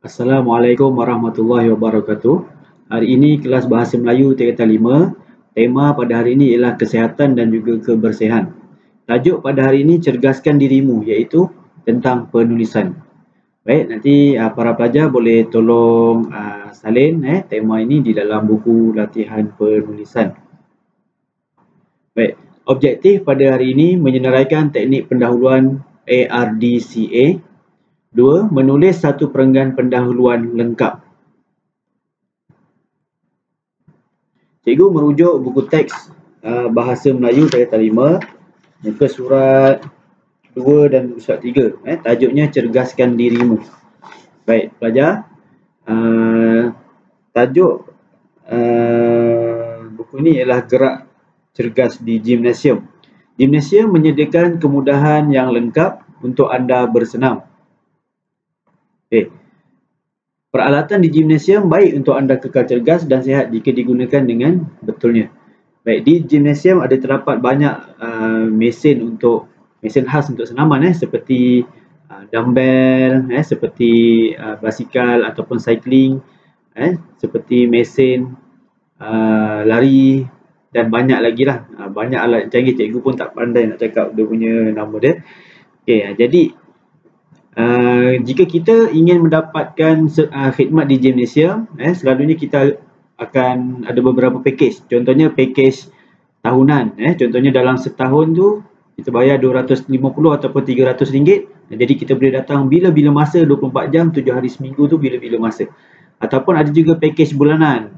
Assalamualaikum warahmatullahi wabarakatuh. Hari ini kelas Bahasa Melayu tingkatan 5. Tema pada hari ini ialah kesihatan dan juga kebersihan. Tajuk pada hari ini cerdaskan dirimu, iaitu tentang penulisan. Baik, nanti para pelajar boleh tolong salin tema ini di dalam buku latihan penulisan. Baik, objektif pada hari ini menyenaraikan teknik pendahuluan ARDCA. 2. Menulis satu perenggan pendahuluan lengkap. Cikgu merujuk buku teks Bahasa Melayu tingkatan 5, muka surat 2 dan surat 3. Tajuknya cerdaskan dirimu. Baik, pelajar. Tajuk buku ini ialah gerak cergas di gimnasium. Gimnasium menyediakan kemudahan yang lengkap untuk anda bersenam. Peralatan di gimnasium baik untuk anda kekal cergas dan sihat jika digunakan dengan betulnya. Baik, di gimnasium ada terdapat banyak mesin khas untuk senaman seperti dumbbell, seperti basikal ataupun cycling, seperti mesin lari dan banyak lagi lah. Banyak alat canggih, cikgu pun tak pandai nak cakap dia punya nama dia. Jadi jika kita ingin mendapatkan khidmat di gimnasium, selalunya kita akan ada beberapa package. Contohnya package tahunan. Contohnya dalam setahun tu kita bayar 250 ataupun 300 ringgit. Jadi kita boleh datang bila-bila masa, 24 jam, 7 hari seminggu tu bila-bila masa. Ataupun ada juga package bulanan.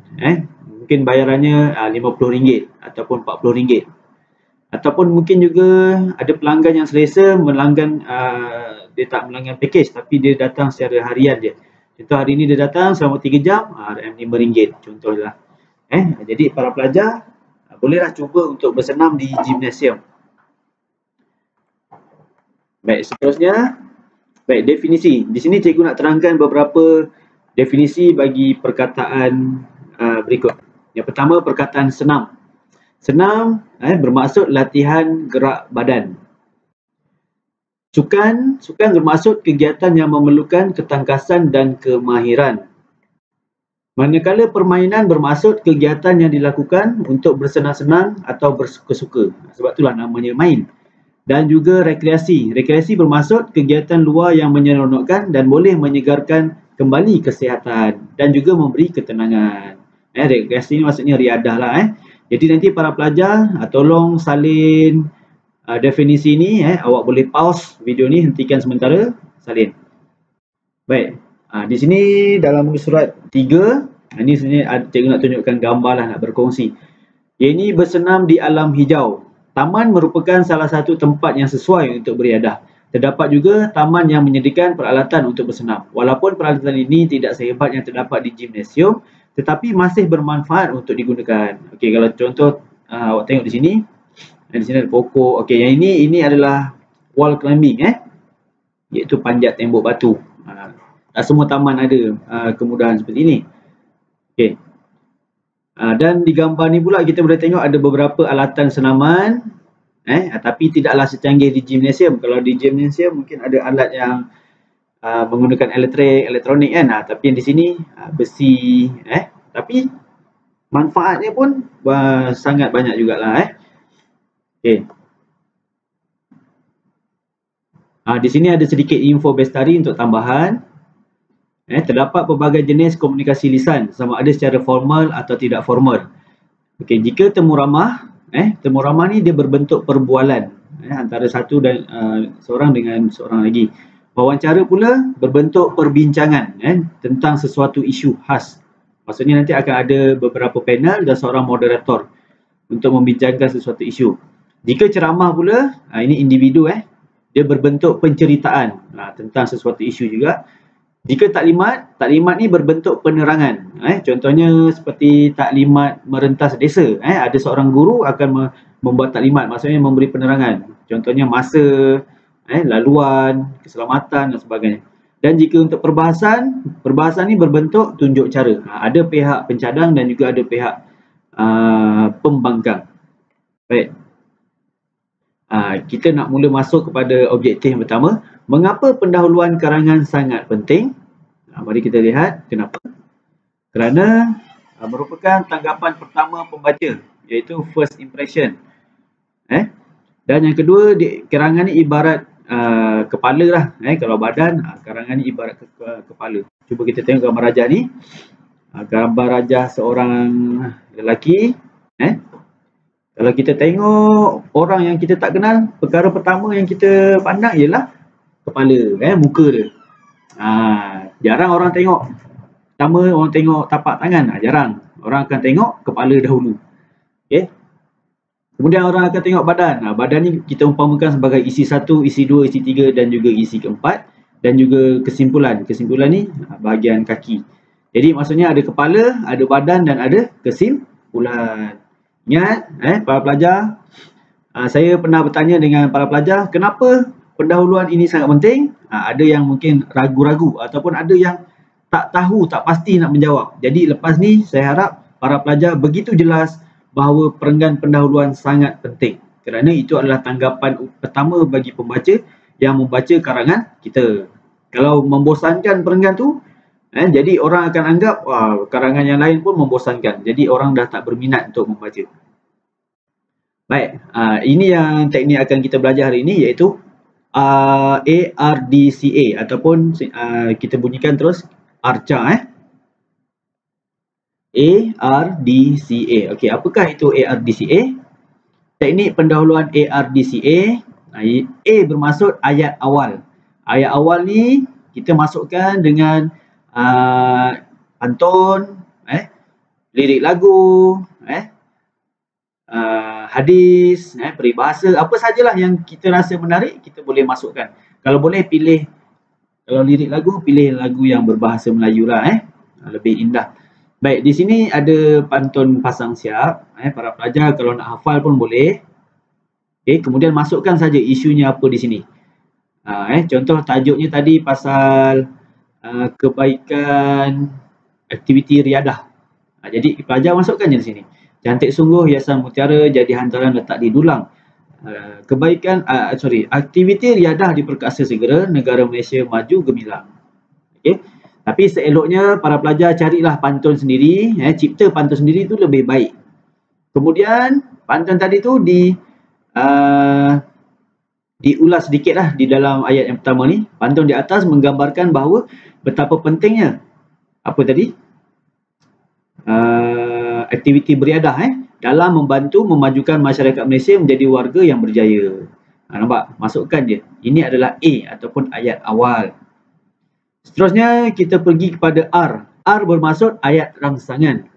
Mungkin bayarannya RM50 ataupun RM40. Ataupun mungkin juga ada pelanggan yang selesa melanggan, dia tak melanggan package tapi dia datang secara harian je. Contoh hari ni dia datang selama 3 jam, RM5 contohlah. Jadi para pelajar bolehlah cuba untuk bersenam di gimnasium. Baik, seterusnya. Baik, definisi. Di sini cikgu nak terangkan beberapa definisi bagi perkataan berikut. Yang pertama, perkataan senam. Senam bermaksud latihan gerak badan. Sukan bermaksud kegiatan yang memerlukan ketangkasan dan kemahiran. Manakala permainan bermaksud kegiatan yang dilakukan untuk bersenang-senang atau bersuka-suka. Sebab itulah namanya main. Dan juga rekreasi. Rekreasi bermaksud kegiatan luar yang menyeronokkan dan boleh menyegarkan kembali kesihatan dan juga memberi ketenangan. Rekreasi ni maksudnya riadah lah. Jadi nanti para pelajar tolong salin definisi ni. Awak boleh pause video ni, hentikan sementara, salin. Baik, di sini dalam muka surat 3, ini sebenarnya cikgu nak tunjukkan gambar lah, nak berkongsi. Yang ini bersenam di alam hijau. Taman merupakan salah satu tempat yang sesuai untuk beriadah. Terdapat juga taman yang menyediakan peralatan untuk bersenam. Walaupun peralatan ini tidak sehebat yang terdapat di gimnasium, tetapi masih bermanfaat untuk digunakan. Okey, kalau contoh awak tengok di sini. Di sini ada pokok. Okey, yang ini adalah wall climbing iaitu panjat tembok batu. Tak semua taman ada kemudahan seperti ini. Okey. Dan di gambar ni pula kita boleh tengok ada beberapa alatan senaman tapi tidaklah secanggih di gimnasium. Kalau di gimnasium mungkin ada alat yang menggunakan elektronik tapi yang di sini besi tapi manfaatnya pun sangat banyak jugalah. Okey. Di sini ada sedikit info bestari untuk tambahan. Terdapat pelbagai jenis komunikasi lisan, sama ada secara formal atau tidak formal. Okey, jika temu ramah ni dia berbentuk perbualan antara satu dan seorang dengan seorang lagi. Wawancara pula berbentuk perbincangan tentang sesuatu isu khas. Maksudnya nanti akan ada beberapa panel dan seorang moderator untuk membincangkan sesuatu isu. Jika ceramah pula, ini individu dia berbentuk penceritaan tentang sesuatu isu juga. Jika taklimat ni berbentuk penerangan. Contohnya seperti taklimat merentas desa. Ada seorang guru akan membuat taklimat, maksudnya memberi penerangan. Contohnya masa, laluan, keselamatan dan sebagainya. Dan jika untuk perbahasan ni berbentuk tunjuk cara. Ada pihak pencadang dan juga ada pihak pembangkang. Baik. Kita nak mula masuk kepada objektif yang pertama. Mengapa pendahuluan karangan sangat penting? Mari kita lihat kenapa. Kerana merupakan tanggapan pertama pembaca, iaitu first impression. Dan yang kedua, kerangan ni ibarat kepala lah. Kalau badan, kerangan ni ibarat kepala. Cuba kita tengok gambar rajah ni. Gambar rajah seorang lelaki. Kalau kita tengok orang yang kita tak kenal, perkara pertama yang kita pandang ialah kepala, muka dia. Jarang orang tengok. Pertama orang tengok tapak tangan, jarang. Orang akan tengok kepala dahulu. Kemudian orang akan tengok badan. Badan ni kita umpamakan sebagai isi 1, isi 2, isi 3 dan juga isi keempat. Dan juga kesimpulan. Kesimpulan ni bahagian kaki. Jadi maksudnya ada kepala, ada badan dan ada kesimpulan. Ingat, para pelajar, saya pernah bertanya dengan para pelajar, kenapa pendahuluan ini sangat penting? Ada yang mungkin ragu-ragu ataupun ada yang tak tahu, tak pasti nak menjawab. Jadi lepas ni saya harap para pelajar begitu jelas bahawa perenggan pendahuluan sangat penting. Kerana itu adalah tanggapan pertama bagi pembaca yang membaca karangan kita. Kalau membosankan perenggan tu, jadi orang akan anggap karangan yang lain pun membosankan. Jadi orang dah tak berminat untuk membaca. Baik, ini yang teknik akan kita belajar hari ini, iaitu ARDCA ataupun kita bunyikan terus ARCA. ARDCA. Okey, apakah itu ARDCA? Teknik pendahuluan ARDCA. A bermaksud ayat awal. Ayat awal ni kita masukkan dengan pantun, lirik lagu, hadis, peribahasa, apa sajalah yang kita rasa menarik kita boleh masukkan. Kalau boleh pilih, kalau lirik lagu pilih lagu yang berbahasa Melayu lah, lebih indah. Baik, di sini ada pantun pasang siap. Para pelajar kalau nak hafal pun boleh. Kemudian masukkan saja isunya apa di sini. Contoh tajuknya tadi pasal kebaikan aktiviti riadah. Jadi pelajar masukkan je di sini. Cantik sungguh hiasan mutiara jadi hantaran letak di dulang. Aktiviti riadah diperkasa segera, negara Malaysia maju gemilang. Tapi seeloknya para pelajar carilah pantun sendiri, cipta pantun sendiri itu lebih baik. Kemudian pantun tadi tu diulas sedikitlah di dalam ayat yang pertama ni. Pantun di atas menggambarkan bahawa betapa pentingnya apa tadi? Aktiviti beriadah dalam membantu memajukan masyarakat Malaysia menjadi warga yang berjaya. Nampak? Masukkan je. Ini adalah A ataupun ayat awal. Seterusnya kita pergi kepada R. R bermaksud ayat rangsangan.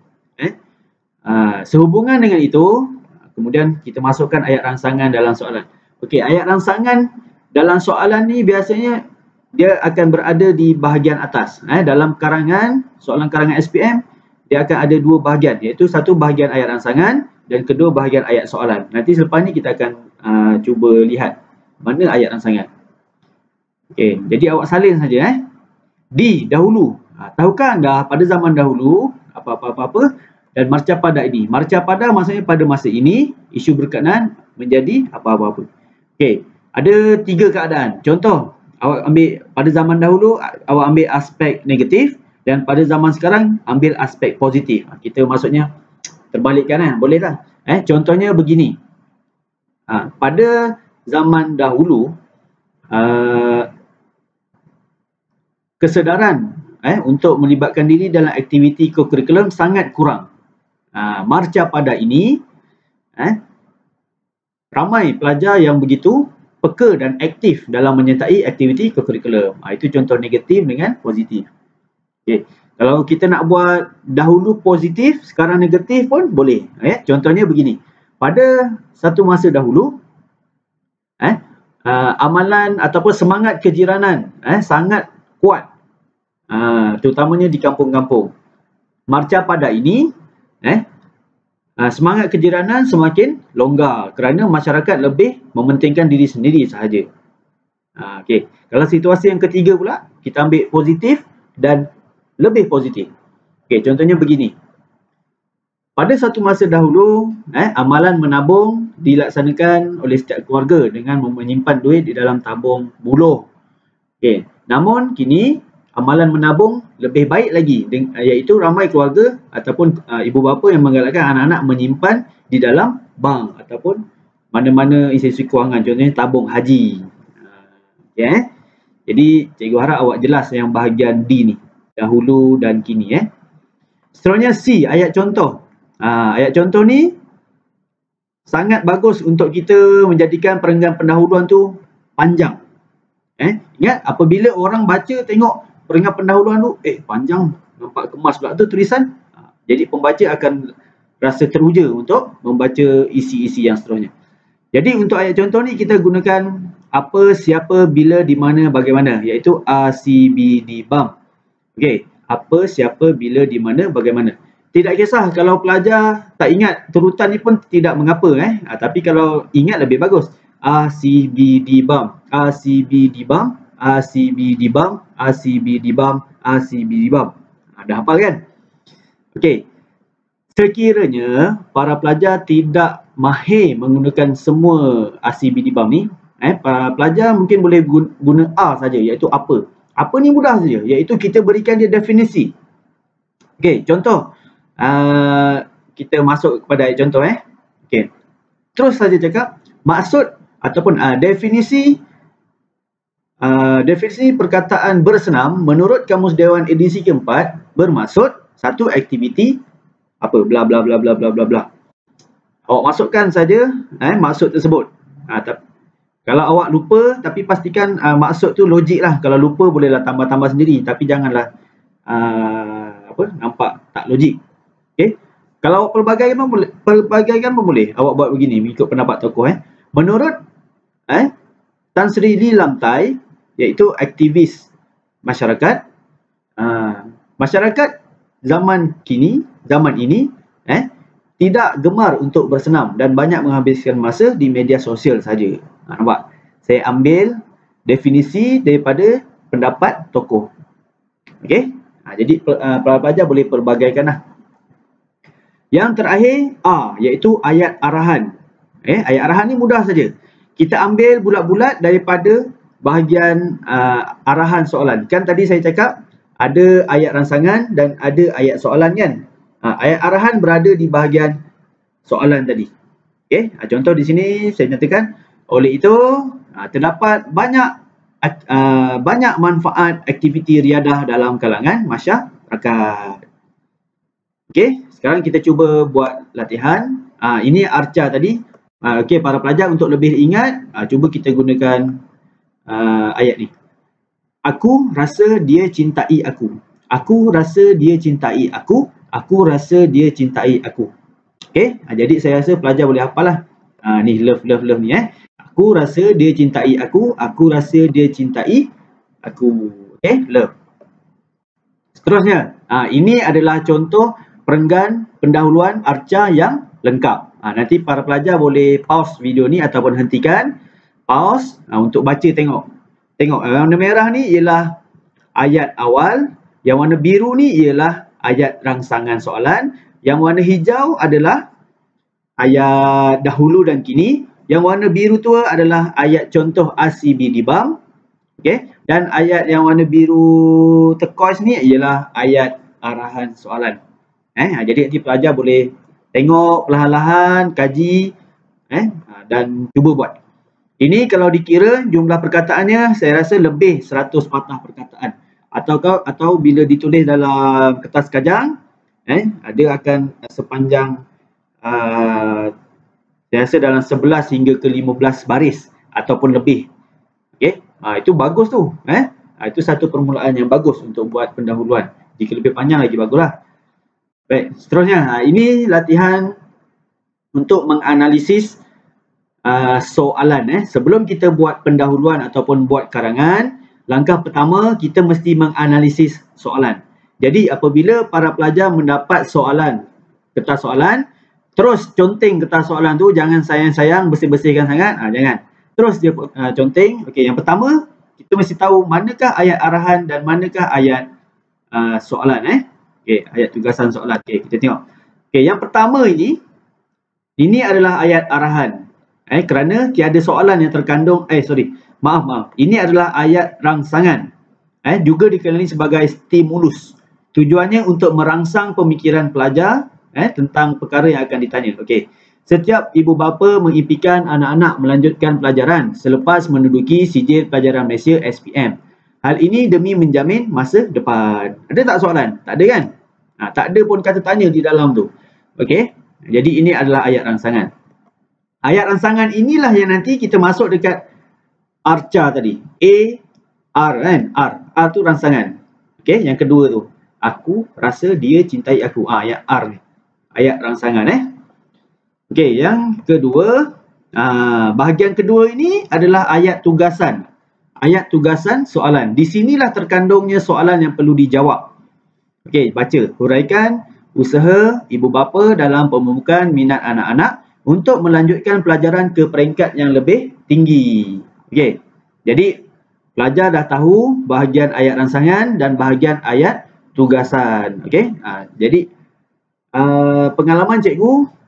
Sehubungan dengan itu, kemudian kita masukkan ayat rangsangan dalam soalan. Okey, ayat rangsangan dalam soalan ni biasanya dia akan berada di bahagian atas. Dalam karangan, soalan karangan SPM, dia akan ada dua bahagian, iaitu satu bahagian ayat rangsangan dan kedua bahagian ayat soalan. Nanti selepas ni kita akan cuba lihat mana ayat rangsangan. Okey, jadi awak salin saja. D dahulu. Tahukah anda pada zaman dahulu apa-apa dan marcapada ini. Marcapada maksudnya pada masa ini isu berkenaan menjadi apa-apa. Okey, ada tiga keadaan. Contoh, awak ambil pada zaman dahulu awak ambil aspek negatif dan pada zaman sekarang ambil aspek positif. Kita maksudnya terbalikkan boleh tak? Contohnya begini. Pada zaman dahulu kesedaran untuk melibatkan diri dalam aktiviti kokurikulum sangat kurang. Marca pada ini ramai pelajar yang begitu peka dan aktif dalam menyertai aktiviti kokurikulum. Itu contoh negatif dengan positif. Okay. Kalau kita nak buat dahulu positif, sekarang negatif pun boleh. Contohnya begini. Pada satu masa dahulu, amalan ataupun semangat kejiranan sangat kuat. Terutamanya di kampung-kampung. Marca pada ini, semangat kejiranan semakin longgar kerana masyarakat lebih mementingkan diri sendiri sahaja. Okay. Kalau situasi yang ketiga pula, kita ambil positif dan lebih positif. Okay, contohnya begini. Pada satu masa dahulu, amalan menabung dilaksanakan oleh setiap keluarga dengan menyimpan duit di dalam tabung buluh. Okay. Namun kini amalan menabung lebih baik lagi, iaitu ramai keluarga ataupun ibu bapa yang menggalakkan anak-anak menyimpan di dalam bank ataupun mana-mana institusi kewangan, contohnya tabung haji. Okay, jadi cikgu harap awak jelas yang bahagian D ni, dahulu dan kini. Seterusnya C, ayat contoh. Ayat contoh ni sangat bagus untuk kita menjadikan perenggan pendahuluan tu panjang. Ingat, apabila orang baca tengok perenggan pendahuluan tu, panjang, nampak kemas pula tu tulisan. Jadi pembaca akan rasa teruja untuk membaca isi-isi yang seterusnya. Jadi untuk ayat contoh ni kita gunakan apa, siapa, bila, di mana, bagaimana, iaitu RCBD BAM. Okey, apa, siapa, bila, di mana, bagaimana. Tidak kisah kalau pelajar tak ingat turutan ni pun tidak mengapa. Tapi kalau ingat lebih bagus. RCBD BAM, RCBD BAM, RCBD BAM, RCBD BAM, RCBD BAM. Dah hafal kan? Okey. Sekiranya para pelajar tidak mahir menggunakan semua RCBD BAM ni, para pelajar mungkin boleh guna A saja, iaitu apa. Apa ni mudah saja, iaitu kita berikan dia definisi. Okey, contoh. Kita masuk kepada ayat contoh. Okey. Terus saja cakap maksud ataupun definisi perkataan bersenam menurut Kamus Dewan edisi keempat bermaksud satu aktiviti apa bla bla bla bla bla bla bla. Awak masukkan saja maksud tersebut. Kalau awak lupa, tapi pastikan maksud tu logik lah. Kalau lupa bolehlah tambah-tambah sendiri, tapi janganlah nampak tak logik. Okay. Kalau awak pelbagaikan pun boleh. Awak buat begini mengikut pendapat tokoh. Menurut Tan Sri Lee Lam Tai, iaitu aktivis masyarakat, masyarakat zaman ini tidak gemar untuk bersenam dan banyak menghabiskan masa di media sosial saja. Nampak? Saya ambil definisi daripada pendapat tokoh. Okey? Jadi pelajar boleh pelbagaikanlah. Yang terakhir A, iaitu ayat arahan. Ayat arahan ni mudah saja. Kita ambil bulat-bulat daripada bahagian arahan soalan. Kan tadi saya cakap ada ayat rangsangan dan ada ayat soalan kan. Ayat arahan berada di bahagian soalan tadi. Okey, contoh di sini saya nyatakan, oleh itu terdapat banyak manfaat aktiviti riadah dalam kalangan masyarakat. Okey, sekarang kita cuba buat latihan. Ini arca tadi. Okey, para pelajar untuk lebih ingat, cuba kita gunakan ayat ni. Aku rasa dia cintai aku. Aku rasa dia cintai aku. Aku rasa dia cintai aku. Okey, jadi saya rasa pelajar boleh hafal lah. Ni love ni. Aku rasa dia cintai aku. Aku rasa dia cintai aku. Okey, love. Seterusnya, ini adalah contoh perenggan pendahuluan arca yang lengkap. Nanti para pelajar boleh pause video ni ataupun hentikan. Pause untuk baca tengok. Tengok, warna merah ni ialah ayat awal. Yang warna biru ni ialah ayat rangsangan soalan. Yang warna hijau adalah ayat dahulu dan kini. Yang warna biru tua adalah ayat contoh RCBD BAM. Okay. Dan ayat yang warna biru turquoise ni ialah ayat arahan soalan. Jadi nanti pelajar boleh tengok perlahan-lahan, kaji dan cuba buat. Ini kalau dikira jumlah perkataannya saya rasa lebih 100 patah perkataan. Atau bila ditulis dalam kertas kajang, dia akan sepanjang saya rasa dalam 11 hingga ke 15 baris ataupun lebih. Okey, itu bagus tu. Itu satu permulaan yang bagus untuk buat pendahuluan. Jika lebih panjang lagi baguslah. Baik, seterusnya ini latihan untuk menganalisis soalan. Sebelum kita buat pendahuluan ataupun buat karangan, langkah pertama kita mesti menganalisis soalan. Jadi apabila para pelajar mendapat soalan, kertas soalan, terus conteng kertas soalan tu, jangan sayang-sayang bersih-bersihkan sangat, jangan. Terus dia conteng. Okey, yang pertama kita mesti tahu manakah ayat arahan dan manakah ayat soalan. Okey, ayat tugasan soalan. Okey, kita tengok. Okey, yang pertama ini adalah ayat arahan. Kerana tiada soalan yang terkandung, maaf. Ini adalah ayat rangsangan. juga dikenali sebagai stimulus. Tujuannya untuk merangsang pemikiran pelajar tentang perkara yang akan ditanya. Okey. Setiap ibu bapa mengimpikan anak-anak melanjutkan pelajaran selepas menduduki sijil pelajaran Malaysia SPM. Hal ini demi menjamin masa depan. Ada tak soalan? Tak ada kan? Tak ada pun kata tanya di dalam tu. Okey. Jadi ini adalah ayat rangsangan. Ayat rangsangan inilah yang nanti kita masuk dekat arca tadi. R kan? R tu rangsangan. Okey, yang kedua tu. Aku rasa dia cintai aku. Ayat R ni. Ayat rangsangan Okey, yang kedua, bahagian kedua ini adalah ayat tugasan. Ayat tugasan soalan. Di sinilah terkandungnya soalan yang perlu dijawab. Okey, baca. Huraikan usaha ibu bapa dalam pememukan minat anak-anak untuk melanjutkan pelajaran ke peringkat yang lebih tinggi. Okey. Jadi pelajar dah tahu bahagian ayat rangsangan dan bahagian ayat tugasan. Okey. Jadi pengalaman cikgu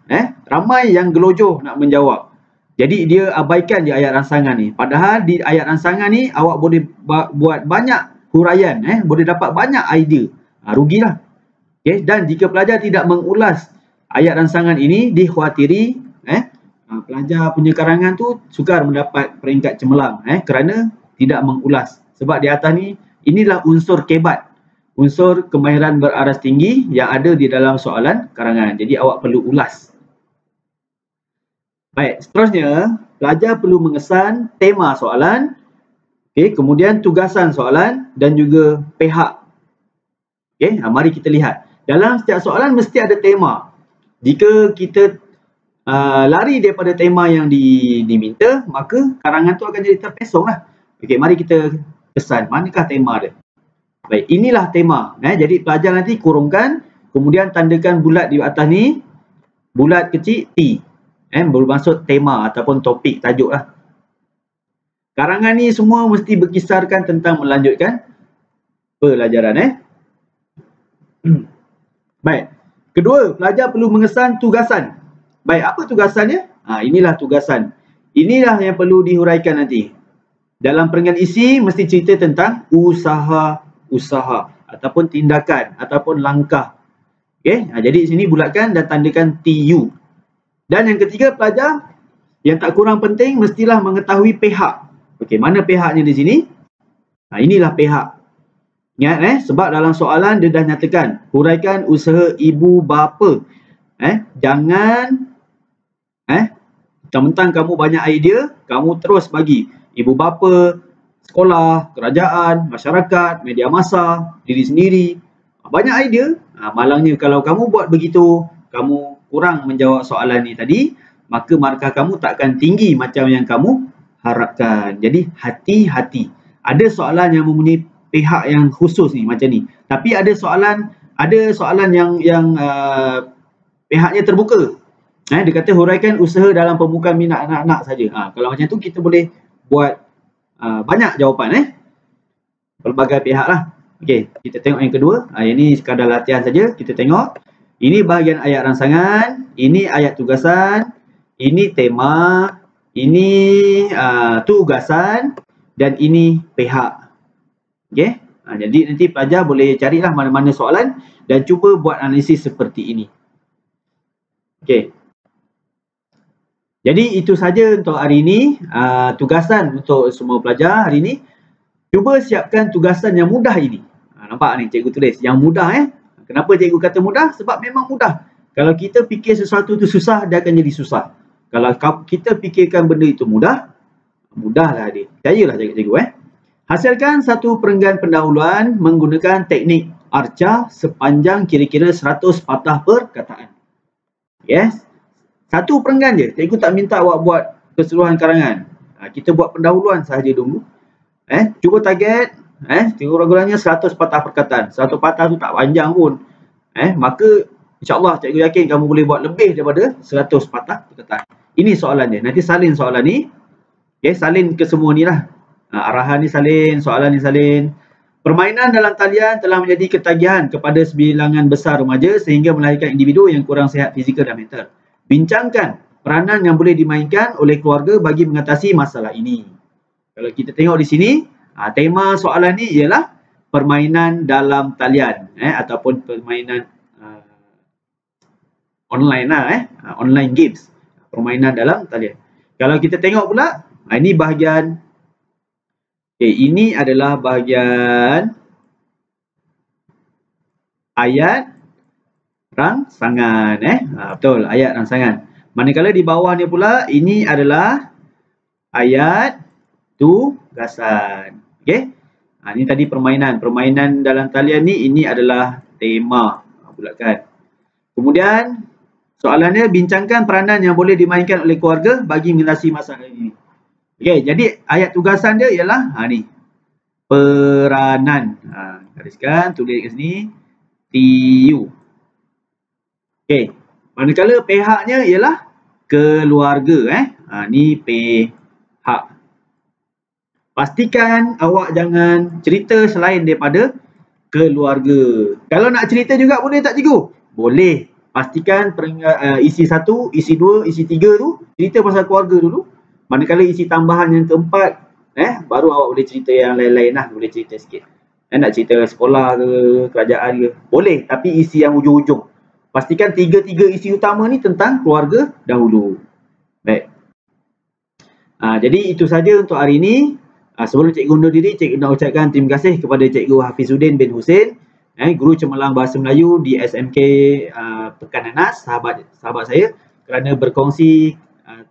ramai yang gelojoh nak menjawab. Jadi dia abaikan di ayat rangsangan ni. Padahal di ayat rangsangan ni awak boleh buat banyak huraian, boleh dapat banyak idea. Rugilah. Okey, dan jika pelajar tidak mengulas ayat rangsangan ini, dikhawatiri pelajar punya karangan tu sukar mendapat peringkat cemerlang kerana tidak mengulas. Sebab di atas ni inilah unsur kebat, unsur kemahiran beraras tinggi yang ada di dalam soalan karangan. Jadi awak perlu ulas. Baik, seterusnya pelajar perlu mengesan tema soalan, kemudian tugasan soalan dan juga pihak. Mari kita lihat. Dalam setiap soalan mesti ada tema. Jika kita lari daripada tema yang diminta, maka karangan tu akan jadi terpesong lah. Okey, mari kita kesan. Manakah tema dia? Baik, inilah tema. Jadi pelajar nanti kurungkan, kemudian tandakan bulat di atas ni, bulat kecil T. Bermaksud tema ataupun topik, tajuk lah. Karangan ni semua mesti berkisarkan tentang melanjutkan pelajaran. Baik. Kedua, pelajar perlu mengesan tugasan. Baik, apa tugasannya? Inilah tugasan. Inilah yang perlu dihuraikan nanti. Dalam perenggan isi mesti cerita tentang usaha ataupun tindakan ataupun langkah. Okey, jadi sini bulatkan dan tandakan TU. Dan yang ketiga, pelajar yang tak kurang penting mestilah mengetahui pihak. Okey, mana pihaknya di sini? Inilah pihak. Ingat sebab dalam soalan dia dah nyatakan huraikan usaha ibu bapa. Jangan mentang-mentang kamu banyak idea, kamu terus bagi ibu bapa, sekolah, kerajaan, masyarakat, media massa, diri sendiri. Banyak idea. Malangnya kalau kamu buat begitu, kamu kurang menjawab soalan ni tadi, maka markah kamu takkan tinggi macam yang kamu harapkan. Jadi hati-hati. Ada soalan yang mempunyai pihak yang khusus ni macam ni. Tapi ada soalan yang pihaknya terbuka. Dia kata huraikan usaha dalam pemukaan minat anak-anak saja. Kalau macam tu kita boleh buat banyak jawapan pelbagai pihak lah. Okey, kita tengok yang kedua. Yang ni sekadar latihan saja. Kita tengok. Ini bahagian ayat rangsangan, ini ayat tugasan, ini tema, ini tugasan dan ini pihak. Okey. Jadi nanti pelajar boleh carilah mana-mana soalan dan cuba buat analisis seperti ini. Okey. Jadi itu saja untuk hari ini. Tugasan untuk semua pelajar hari ini. Cuba siapkan tugasan yang mudah ini. Nampak ni cikgu tulis. Yang mudah Kenapa cikgu kata mudah? Sebab memang mudah. Kalau kita fikir sesuatu itu susah, dia akan jadi susah. Kalau kita fikirkan benda itu mudah, mudahlah dia. Percayalah cikgu. Hasilkan satu perenggan pendahuluan menggunakan teknik arca sepanjang kira-kira 100 patah perkataan. Yes. Satu perenggan je. Cikgu tak minta awak buat keseluruhan karangan. Kita buat pendahuluan sahaja dulu. Cuba target. Kurang-kurangnya 100 patah perkataan. 100 patah tu tak panjang pun. Maka insyaAllah cikgu yakin kamu boleh buat lebih daripada 100 patah perkataan. Ini soalan dia. Nanti salin soalan ni. Salin ke semua ni lah. Arahan ni salin, soalan ni salin. Permainan dalam talian telah menjadi ketagihan kepada sebilangan besar remaja sehingga melahirkan individu yang kurang sihat fizikal dan mental. Bincangkan peranan yang boleh dimainkan oleh keluarga bagi mengatasi masalah ini. Kalau kita tengok di sini, tema soalan ni ialah permainan dalam talian ataupun permainan online lah online games, permainan dalam talian. Kalau kita tengok pula, ini bahagian ini adalah bahagian ayat rangsangan betul, ayat rangsangan. Manakala di bawah ni pula ini adalah ayat tugasan. Okey. Ini tadi permainan dalam talian ni, ini adalah tema bulakan. Kemudian soalannya, bincangkan peranan yang boleh dimainkan oleh keluarga bagi mengatasi masalah ini. Okey, jadi ayat tugasan dia ialah ni. Peranan. Gariskan, tulis kat sini. TU. Okey. Manakala pihaknya ialah keluarga ni pihak. Pastikan awak jangan cerita selain daripada keluarga. Kalau nak cerita juga boleh tak cikgu? Boleh. Pastikan isi 1, isi 2, isi 3 tu cerita pasal keluarga dulu. Manakala isi tambahan yang keempat, baru awak boleh cerita yang lain-lain lah. Boleh cerita sikit. Nak cerita sekolah ke, kerajaan ke. Boleh, tapi isi yang ujung-ujung. Pastikan 3 isi utama ni tentang keluarga dahulu. Baik. Jadi itu saja untuk hari ini. Sebelum cikgu undur diri, cikgu nak ucapkan terima kasih kepada Cikgu Hafizuddin bin Husin, Guru Cemerlang Bahasa Melayu di SMK Pekan Nanas, sahabat saya, kerana berkongsi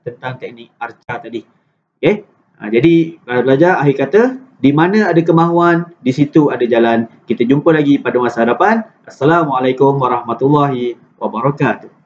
tentang teknik arca tadi. Okay? Jadi belajar akhir kata, di mana ada kemahuan, di situ ada jalan. Kita jumpa lagi pada masa hadapan. Assalamualaikum warahmatullahi wabarakatuh.